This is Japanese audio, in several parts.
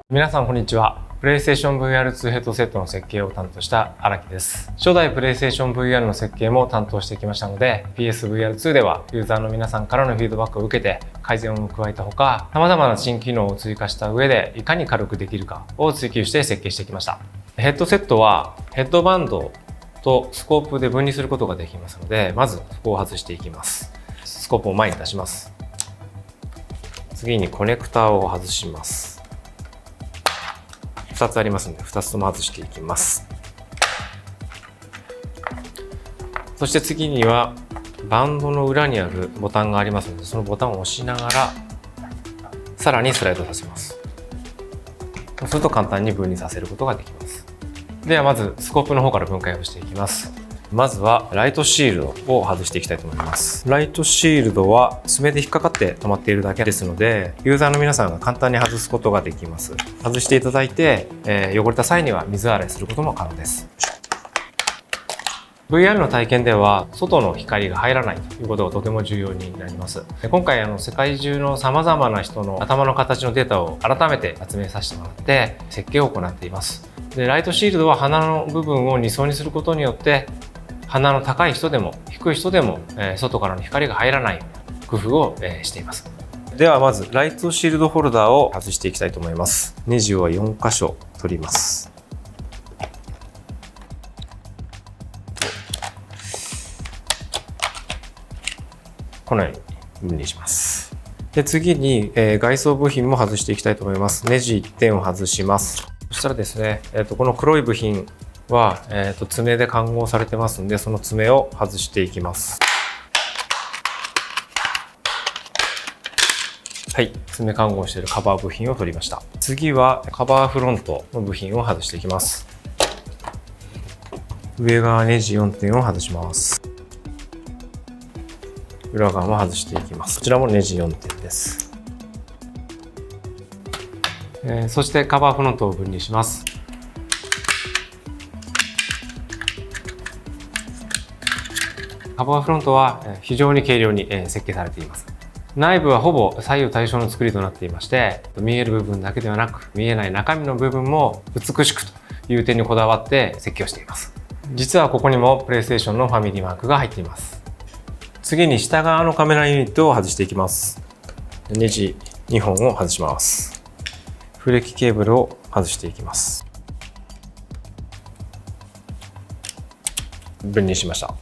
皆さんこんにちは。PlayStation VR2 ヘッドセットの設計を担当した荒木です。初代 PlayStation VR の設計も担当してきましたので、PSVR2 ではユーザーの皆さんからのフィードバックを受けて改善を加えたほか、様々な新機能を追加した上でいかに軽くできるかを追求して設計してきました。ヘッドセットはヘッドバンドとスコープで分離することができますので、まずそこを外していきます。スコープを前に出します。次にコネクターを外します。2つありますので2つとも外していきます。そして次にはバンドの裏にあるボタンがありますので、そのボタンを押しながらさらにスライドさせます。そうすると簡単に分離させることができます。ではまずスコープの方から分解をしていきます。まずはライトシールドを外していきたいと思います。ライトシールドは爪で引っかかって止まっているだけですので、ユーザーの皆さんが簡単に外すことができます。外していただいて、汚れた際には水洗いすることも可能です。VR の体験では外の光が入らないということがとても重要になります。今回世界中の様々な人の頭の形のデータを改めて集めさせてもらって設計を行っています。で、ライトシールドは鼻の部分を2層にすることによって鼻の高い人でも低い人でも外からの光が入らないような工夫をしています。ではまずライトシールドホルダーを外していきたいと思います。ネジを4箇所取ります。このように分離します。で、次に外装部品も外していきたいと思います。ネジ1点を外します。そしたらですね、この黒い部品は、爪で看合されてますので、その爪を外していきます。はい、爪看合しているカバー部品を取りました。次はカバーフロントの部品を外していきます。上側ネジ4点を外します。裏側も外していきます。こちらもネジ4点です。そしてカバーフロントを分離します。カバーフロントは非常に軽量に設計されています。内部はほぼ左右対称の作りとなっていまして、見える部分だけではなく見えない中身の部分も美しくという点にこだわって設計をしています。実はここにも PlayStation のファミリーマークが入っています。次に下側のカメラユニットを外していきます。ネジ2本を外します。フレキケーブルを外していきます。分離しました。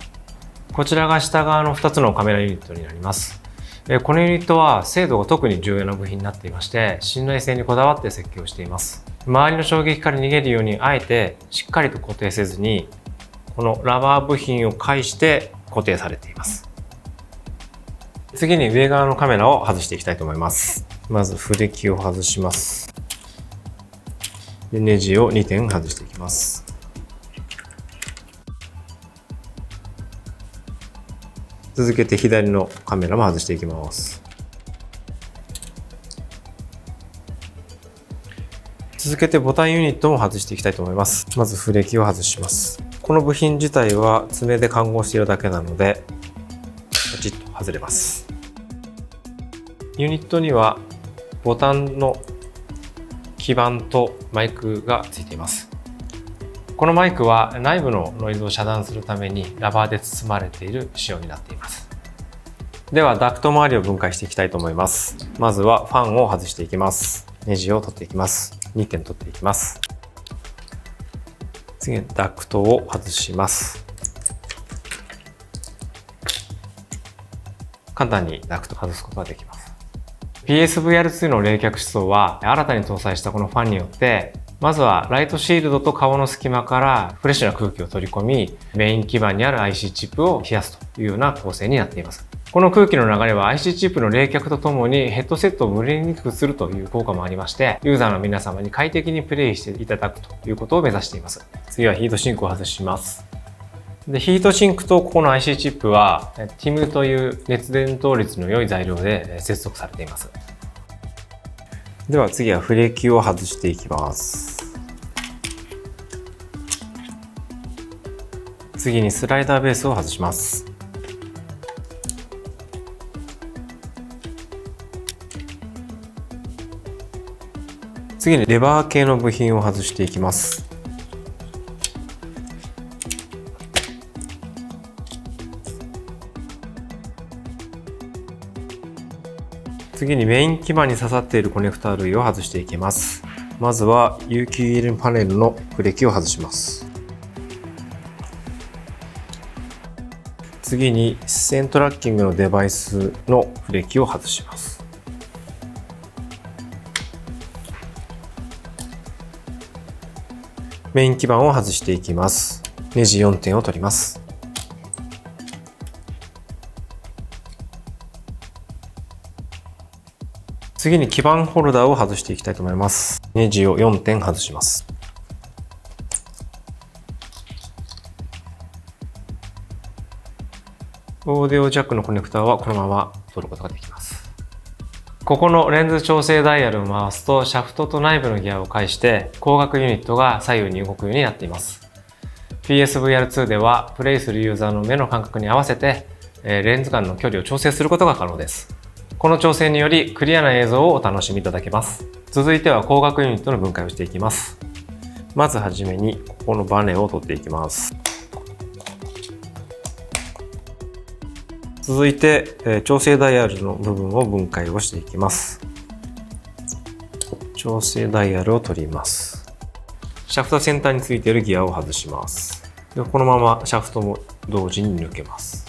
こちらが下側の2つのカメラユニットになります。このユニットは精度が特に重要な部品になっていまして、信頼性にこだわって設計をしています。周りの衝撃から逃げるようにあえてしっかりと固定せずに、このラバー部品を介して固定されています。次に上側のカメラを外していきたいと思います。まずフレキを外します。で、ネジを2点外していきます。続けて左のカメラも外していきます。続けてボタンユニットも外していきたいと思います。まずフレキを外します。この部品自体は爪で看合しているだけなのでパチッと外れます。ユニットにはボタンの基板とマイクがついています。このマイクは内部のノイズを遮断するためにラバーで包まれている仕様になっています。ではダクト周りを分解していきたいと思います。まずはファンを外していきます。ネジを取っていきます。2点取っていきます。次にダクトを外します。簡単にダクトを外すことができます。PSVR2 の冷却室は新たに搭載したこのファンによってまずはライトシールドと顔の隙間からフレッシュな空気を取り込み、メイン基板にある IC チップを冷やすというような構成になっています。この空気の流れは IC チップの冷却とともにヘッドセットを蒸れにくくするという効果もありまして、ユーザーの皆様に快適にプレイしていただくということを目指しています。次はヒートシンクを外します。で、ヒートシンクとここの IC チップは TIM という熱伝導率の良い材料で接続されています。では次はフレキを外していきます。次にスライダーベースを外します。次にレバー系の部品を外していきます。次にメイン基板に刺さっているコネクタ類を外していきます。まずは有機 EL パネルのブレーキを外します。次に視線トラッキングのデバイスのブレーキを外します。メイン基板を外していきます。ネジ4点を取ります。次に基板ホルダーを外していきたいと思います。ネジを4点外します。オーディオジャックのコネクタはこのまま取ることができます。ここのレンズ調整ダイヤルを回すとシャフトと内部のギアを介して光学ユニットが左右に動くようになっています。PSVR2 ではプレイするユーザーの目の感覚に合わせてレンズ間の距離を調整することが可能です。この調整によりクリアな映像をお楽しみいただけます。続いては光学ユニットの分解をしていきます。まずはじめにここのバネを取っていきます。続いて調整ダイヤルの部分を分解をしていきます。調整ダイヤルを取ります。シャフト先端についているギアを外します。でこのままシャフトも同時に抜けます。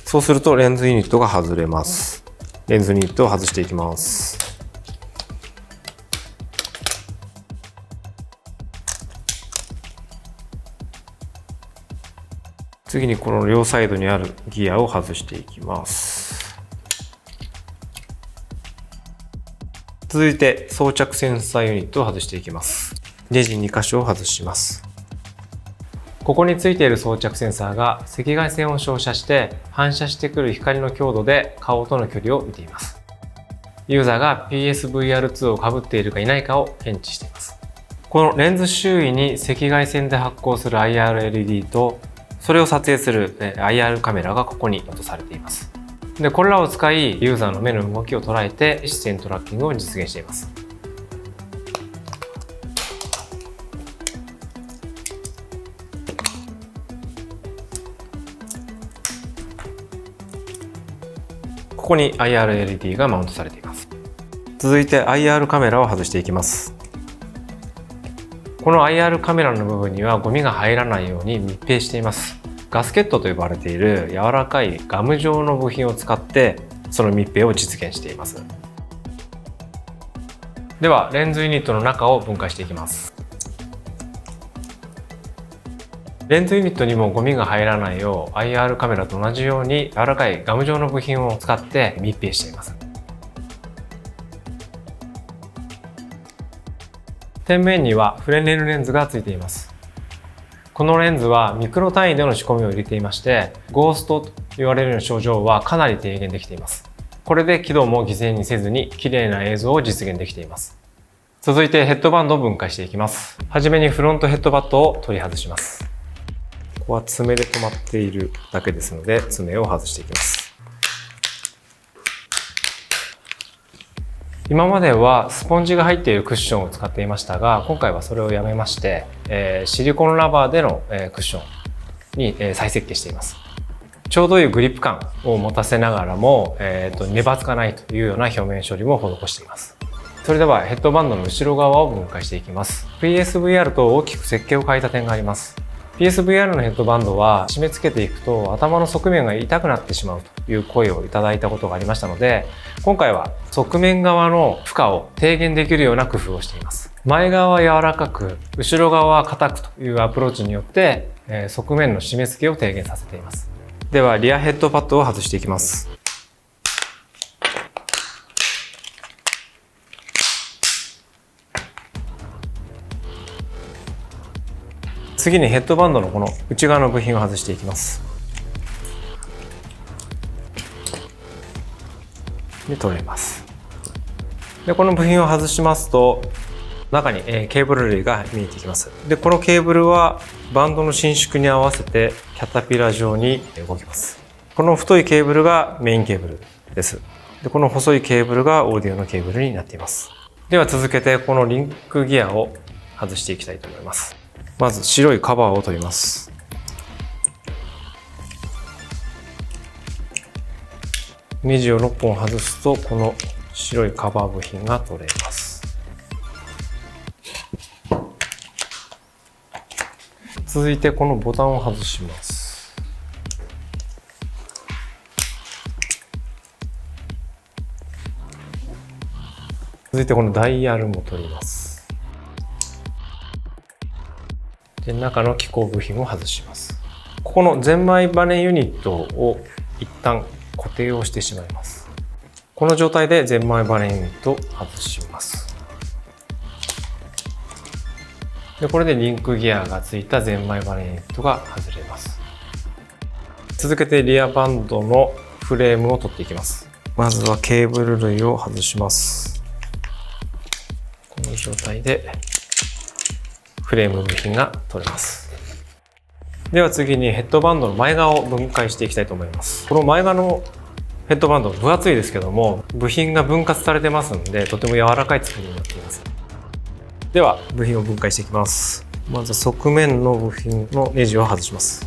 そうするとレンズユニットが外れます。レンズユニットを外していきます。次にこの両サイドにあるギアを外していきます。続いて装着センサーユニットを外していきます。ネジ2箇所を外します。ここについている装着センサーが赤外線を照射して反射してくる光の強度で顔との距離を見ています。ユーザーが PSVR2 をかぶっているかいないかを検知しています。このレンズ周囲に赤外線で発光する IRLED とそれを撮影する IR カメラがここに落とされています。で、これらを使いユーザーの目の動きを捉えて視線トラッキングを実現しています。ここに IRLED がマウントされています。続いて IR カメラを外していきます。この IR カメラの部分にはゴミが入らないように密閉しています。ガスケットと呼ばれている柔らかいガム状の部品を使ってその密閉を実現しています。ではレンズユニットの中を分解していきます。レンズユニットにもゴミが入らないよう IR カメラと同じように柔らかいガム状の部品を使って密閉しています。天面にはフレネルレンズがついています。このレンズはミクロ単位での仕込みを入れていまして、ゴーストと言われるような症状はかなり低減できています。これで輝度も犠牲にせずに綺麗な映像を実現できています。続いてヘッドバンドを分解していきます。はじめにフロントヘッドバットを取り外します。ここは爪で止まっているだけですので爪を外していきます。今まではスポンジが入っているクッションを使っていましたが、今回はそれをやめまして、シリコンラバーでのクッションに再設計しています。ちょうどいいグリップ感を持たせながらも、粘つかないというような表面処理も施しています。それではヘッドバンドの後ろ側を分解していきます。PSVR と大きく設計を変えた点があります。PSVR のヘッドバンドは締め付けていくと頭の側面が痛くなってしまうという声をいただいたことがありましたので、今回は側面側の負荷を低減できるような工夫をしています。前側は柔らかく後ろ側は硬くというアプローチによって側面の締め付けを低減させています。ではリアヘッドパッドを外していきます。次にヘッドバンドのこの内側の部品を外していきます。で取れます。でこの部品を外しますと中にケーブル類が見えてきます。でこのケーブルはバンドの伸縮に合わせてキャタピラ状に動きます。この太いケーブルがメインケーブルです。で、この細いケーブルがオーディオのケーブルになっています。では続けてこのリンクギアを外していきたいと思います。まず白いカバーを取ります。ネジを6本外すとこの白いカバー部品が取れます。続いてこのボタンを外します。続いてこのダイヤルも取ります。で、中の機構部品を外します。ここのゼンマイバネユニットを一旦固定をしてしまいます。この状態でゼンマイバネユニットを外します。で、これでリンクギアがついたゼンマイバネユニットが外れます。続けてリアバンドのフレームを取っていきます。まずはケーブル類を外します。この状態でフレーム部品が取れます。では次にヘッドバンドの前側を分解していきたいと思います。この前側のヘッドバンド分厚いですけども、部品が分割されてますのでとても柔らかい作りになっています。では部品を分解していきます。まず側面の部品のネジを外します。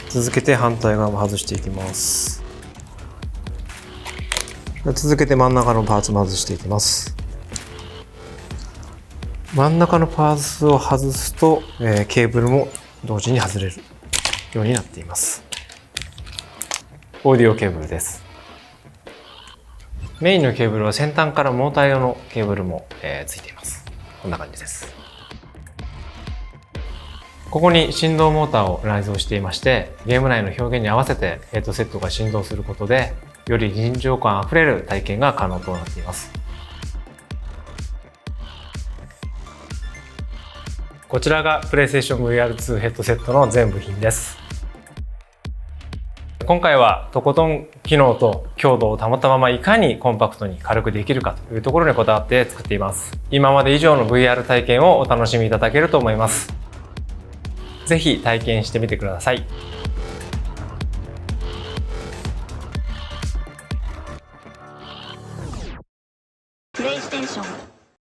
続けて反対側も外していきます。続けて真ん中のパーツも外していきます。真ん中のパーツを外すと、ケーブルも同時に外れるようになっています。オーディオケーブルです。メインのケーブルは先端からモーター用のケーブルも、ついています。こんな感じです。ここに振動モーターを内蔵していまして、ゲーム内の表現に合わせてヘッドセットが振動することで、より臨場感あふれる体験が可能となっています。こちらがPlayStation VR2 ヘッドセットの全部品です。今回はとことん機能と強度を保ったままいかにコンパクトに軽くできるかというところにこだわって作っています。今まで以上の VR 体験をお楽しみいただけると思います。ぜひ体験してみてください。